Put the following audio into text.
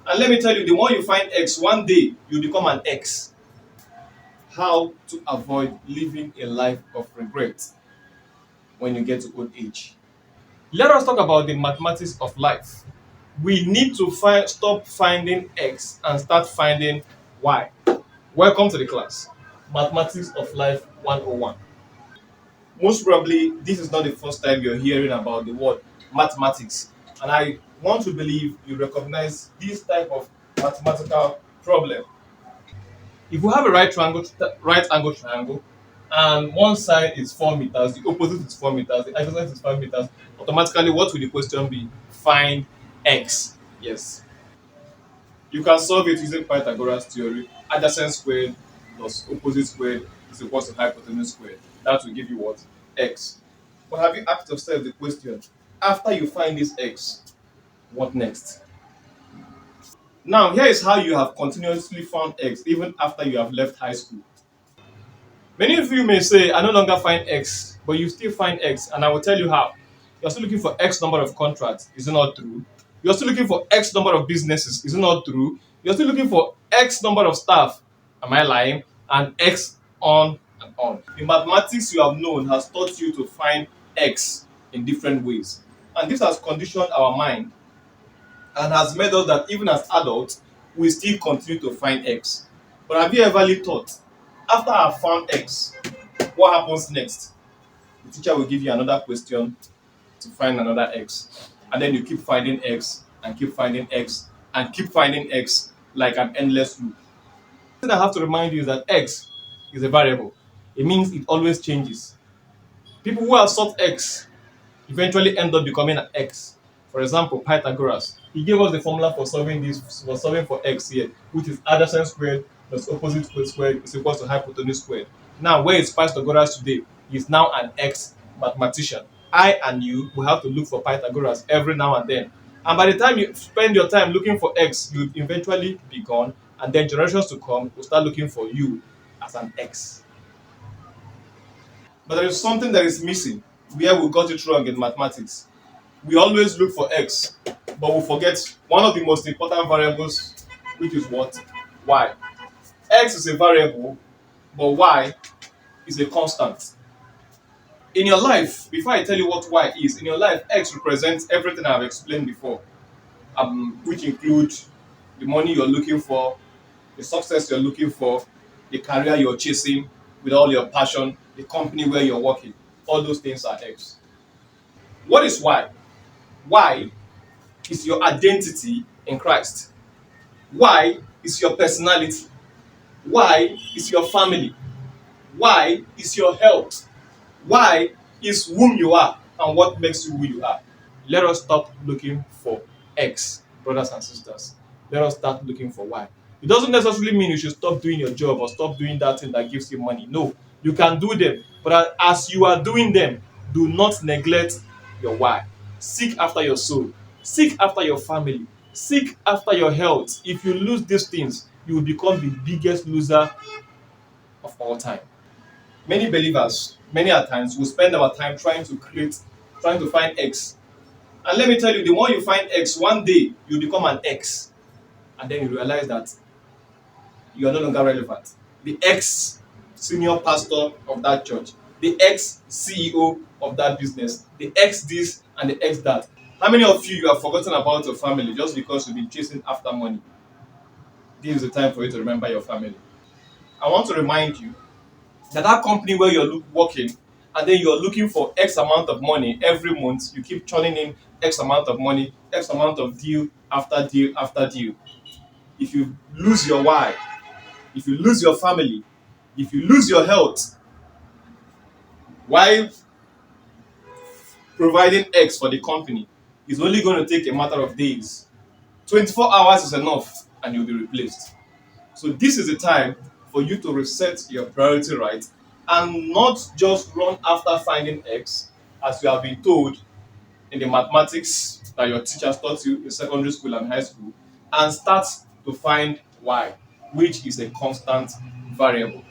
And let me tell you, the more you find X, one day you become an X. How to avoid living a life of regret when you get to old age. Let us talk about the mathematics of life. We need to stop finding X and start finding Y. Welcome to the class. Mathematics of Life 101. Most probably, this is not the first time you're hearing about the word mathematics. And I want to believe you recognize this type of mathematical problem. If we have a right angle triangle, and one side is 4 meters, the opposite is 4 meters, the adjacent is 5 meters, automatically what will the question be? Find x. Yes. You can solve it using Pythagoras theory. Adjacent squared plus opposite squared is equal to hypotenuse squared. That will give you what? X. But have you asked yourself the question, after you find this x, what next? Now, here is how you have continuously found x even after you have left high school. Many of you may say, I no longer find X, but you still find X, and I will tell you how. You're still looking for X number of contracts, is it not true? You're still looking for X number of businesses, is it not true? You're still looking for X number of staff, am I lying? And X on and on. The mathematics you have known has taught you to find X in different ways. And this has conditioned our mind and has made us that even as adults, we still continue to find X. But have you ever really thought, after I've found X, what happens next? The teacher will give you another question to find another X. And then you keep finding X and keep finding X and keep finding X like an endless loop. The thing I have to remind you is that X is a variable. It means it always changes. People who have sought X eventually end up becoming an X. For example, Pythagoras. He gave us the formula for solving this, for solving for X here, which is adjacent squared plus opposite squared is equal to hypotenuse squared. Now, where is Pythagoras today? He's now an X mathematician. I and you will have to look for Pythagoras every now and then. And by the time you spend your time looking for X, you'll eventually be gone, and then generations to come will start looking for you as an X. But there is something that is missing where we got it wrong in mathematics. We always look for X, but we forget one of the most important variables, which is what? Y. X is a variable, but Y is a constant. In your life, before I tell you what Y is, in your life, X represents everything I've explained before, which include the money you're looking for, the success you're looking for, the career you're chasing with all your passion, the company where you're working. All those things are X. What is Y? Y is your identity in Christ. Y is your personality. Y is your family. Y is your health. Y is whom you are and what makes you who you are. Let us stop looking for X, brothers and sisters. Let us start looking for Y. It doesn't necessarily mean you should stop doing your job or stop doing that thing that gives you money. No, you can do them. But as you are doing them, do not neglect your Y. Seek after your soul. Seek after your family. Seek after your health. If you lose these things, you will become the biggest loser of all time. Many believers, many at times, will spend our time trying to find X. And let me tell you, the more you find X, one day you become an X. And then you realize that you are no longer relevant. The ex senior pastor of that church, the ex CEO of that business, the ex this and the ex that. How many of you have forgotten about your family just because you've been chasing after money? This is the time for you to remember your family. I want to remind you that that company where you're working and then you're looking for X amount of money every month, you keep churning in X amount of money, X amount of deal after deal after deal. If you lose your why, if you lose your family, if you lose your health, while providing X for the company, it's only going to take a matter of days. 24 hours is enough and you'll be replaced. So this is the time for you to reset your priority right and not just run after finding X as you have been told in the mathematics that your teachers taught you in secondary school and high school, and start to find Y, which is a constant variable.